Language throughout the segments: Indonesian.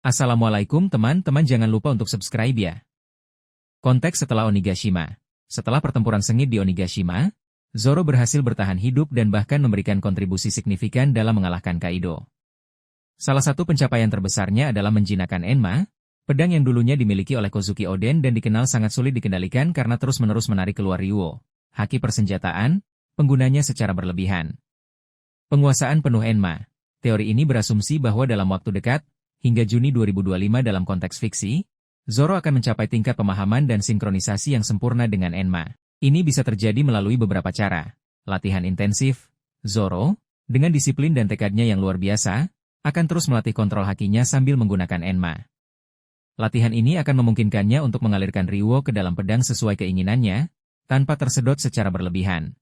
Assalamualaikum teman-teman, jangan lupa untuk subscribe ya. Konteks setelah Onigashima. Setelah pertempuran sengit di Onigashima, Zoro berhasil bertahan hidup dan bahkan memberikan kontribusi signifikan dalam mengalahkan Kaido. Salah satu pencapaian terbesarnya adalah menjinakkan Enma, pedang yang dulunya dimiliki oleh Kozuki Oden dan dikenal sangat sulit dikendalikan karena terus-menerus menarik keluar Ryuo, haki persenjataan, penggunanya secara berlebihan. Penguasaan penuh Enma. Teori ini berasumsi bahwa dalam waktu dekat, hingga Juni 2025 dalam konteks fiksi, Zoro akan mencapai tingkat pemahaman dan sinkronisasi yang sempurna dengan Enma. Ini bisa terjadi melalui beberapa cara. Latihan intensif. Zoro, dengan disiplin dan tekadnya yang luar biasa, akan terus melatih kontrol hakinya sambil menggunakan Enma. Latihan ini akan memungkinkannya untuk mengalirkan Ryuo ke dalam pedang sesuai keinginannya, tanpa tersedot secara berlebihan.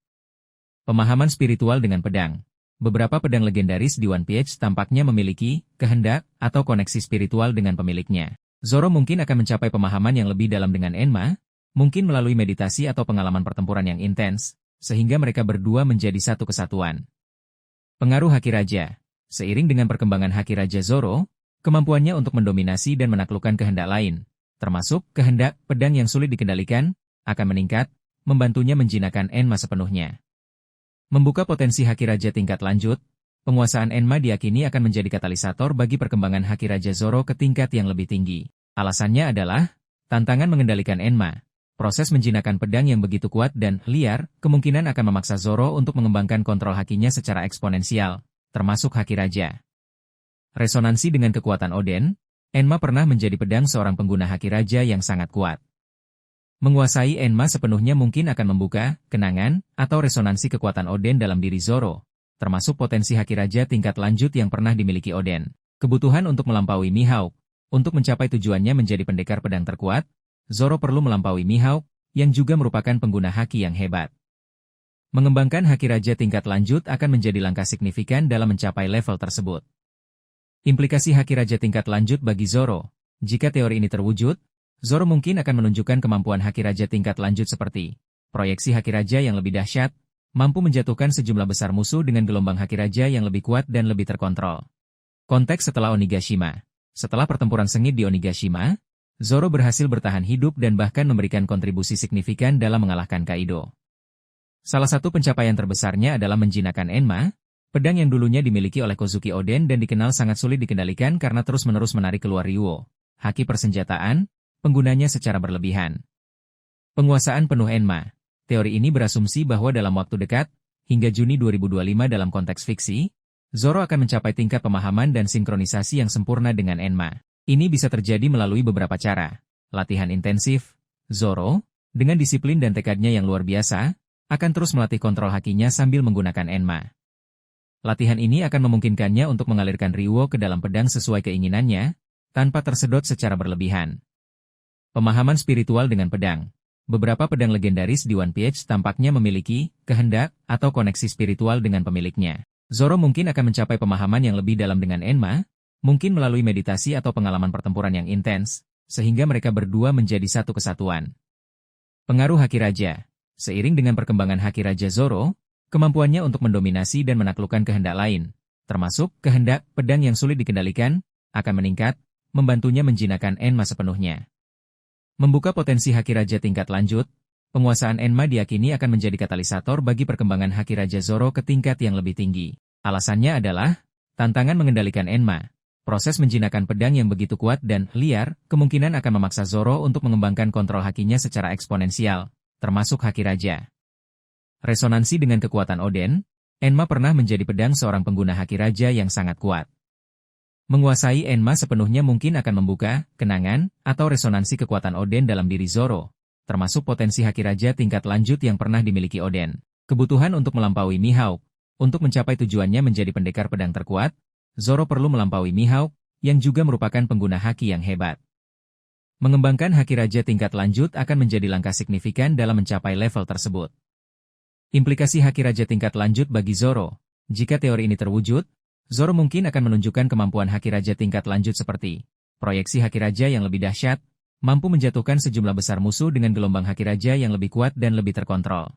Pemahaman spiritual dengan pedang. Beberapa pedang legendaris di One Piece tampaknya memiliki kehendak atau koneksi spiritual dengan pemiliknya. Zoro mungkin akan mencapai pemahaman yang lebih dalam dengan Enma, mungkin melalui meditasi atau pengalaman pertempuran yang intens, sehingga mereka berdua menjadi satu kesatuan. Pengaruh Haki Raja. Seiring dengan perkembangan Haki Raja Zoro, kemampuannya untuk mendominasi dan menaklukkan kehendak lain, termasuk kehendak pedang yang sulit dikendalikan, akan meningkat, membantunya menjinakkan Enma sepenuhnya. Membuka potensi Haki Raja tingkat lanjut, penguasaan Enma diyakini akan menjadi katalisator bagi perkembangan Haki Raja Zoro ke tingkat yang lebih tinggi. Alasannya adalah, tantangan mengendalikan Enma. Proses menjinakkan pedang yang begitu kuat dan liar, kemungkinan akan memaksa Zoro untuk mengembangkan kontrol hakinya secara eksponensial, termasuk Haki Raja. Resonansi dengan kekuatan Oden, Enma pernah menjadi pedang seorang pengguna Haki Raja yang sangat kuat. Menguasai Enma sepenuhnya mungkin akan membuka kenangan atau resonansi kekuatan Oden dalam diri Zoro, termasuk potensi Haki Raja tingkat lanjut yang pernah dimiliki Oden. Kebutuhan untuk melampaui Mihawk. Untuk mencapai tujuannya menjadi pendekar pedang terkuat, Zoro perlu melampaui Mihawk, yang juga merupakan pengguna haki yang hebat. Mengembangkan Haki Raja tingkat lanjut akan menjadi langkah signifikan dalam mencapai level tersebut. Implikasi Haki Raja tingkat lanjut bagi Zoro. Jika teori ini terwujud, Zoro mungkin akan menunjukkan kemampuan Haki Raja tingkat lanjut seperti proyeksi Haki Raja yang lebih dahsyat, mampu menjatuhkan sejumlah besar musuh dengan gelombang Haki Raja yang lebih kuat dan lebih terkontrol. Konteks setelah Onigashima. Setelah pertempuran sengit di Onigashima, Zoro berhasil bertahan hidup dan bahkan memberikan kontribusi signifikan dalam mengalahkan Kaido. Salah satu pencapaian terbesarnya adalah menjinakkan Enma, pedang yang dulunya dimiliki oleh Kozuki Oden dan dikenal sangat sulit dikendalikan karena terus-menerus menarik keluar Ryuo, haki persenjataan, penggunanya secara berlebihan. Penguasaan penuh Enma. Teori ini berasumsi bahwa dalam waktu dekat, hingga Juni 2025 dalam konteks fiksi, Zoro akan mencapai tingkat pemahaman dan sinkronisasi yang sempurna dengan Enma. Ini bisa terjadi melalui beberapa cara. Latihan intensif. Zoro, dengan disiplin dan tekadnya yang luar biasa, akan terus melatih kontrol hakinya sambil menggunakan Enma. Latihan ini akan memungkinkannya untuk mengalirkan Ryuo ke dalam pedang sesuai keinginannya, tanpa tersedot secara berlebihan. Pemahaman spiritual dengan pedang. Beberapa pedang legendaris di One Piece tampaknya memiliki kehendak atau koneksi spiritual dengan pemiliknya. Zoro mungkin akan mencapai pemahaman yang lebih dalam dengan Enma, mungkin melalui meditasi atau pengalaman pertempuran yang intens, sehingga mereka berdua menjadi satu kesatuan. Pengaruh Haki Raja. Seiring dengan perkembangan Haki Raja Zoro, kemampuannya untuk mendominasi dan menaklukkan kehendak lain, termasuk kehendak pedang yang sulit dikendalikan, akan meningkat, membantunya menjinakkan Enma sepenuhnya. Membuka potensi Haki Raja tingkat lanjut, penguasaan Enma diyakini akan menjadi katalisator bagi perkembangan Haki Raja Zoro ke tingkat yang lebih tinggi. Alasannya adalah, tantangan mengendalikan Enma. Proses menjinakkan pedang yang begitu kuat dan liar, kemungkinan akan memaksa Zoro untuk mengembangkan kontrol hakinya secara eksponensial, termasuk Haki Raja. Resonansi dengan kekuatan Oden, Enma pernah menjadi pedang seorang pengguna Haki Raja yang sangat kuat. Menguasai Enma sepenuhnya mungkin akan membuka kenangan atau resonansi kekuatan Oden dalam diri Zoro, termasuk potensi Haki Raja tingkat lanjut yang pernah dimiliki Oden. Kebutuhan untuk melampaui Mihawk. Untuk mencapai tujuannya menjadi pendekar pedang terkuat, Zoro perlu melampaui Mihawk, yang juga merupakan pengguna haki yang hebat. Mengembangkan Haki Raja tingkat lanjut akan menjadi langkah signifikan dalam mencapai level tersebut. Implikasi Haki Raja tingkat lanjut bagi Zoro. Jika teori ini terwujud, Zoro mungkin akan menunjukkan kemampuan Haki Raja tingkat lanjut seperti proyeksi Haki Raja yang lebih dahsyat, mampu menjatuhkan sejumlah besar musuh dengan gelombang Haki Raja yang lebih kuat dan lebih terkontrol.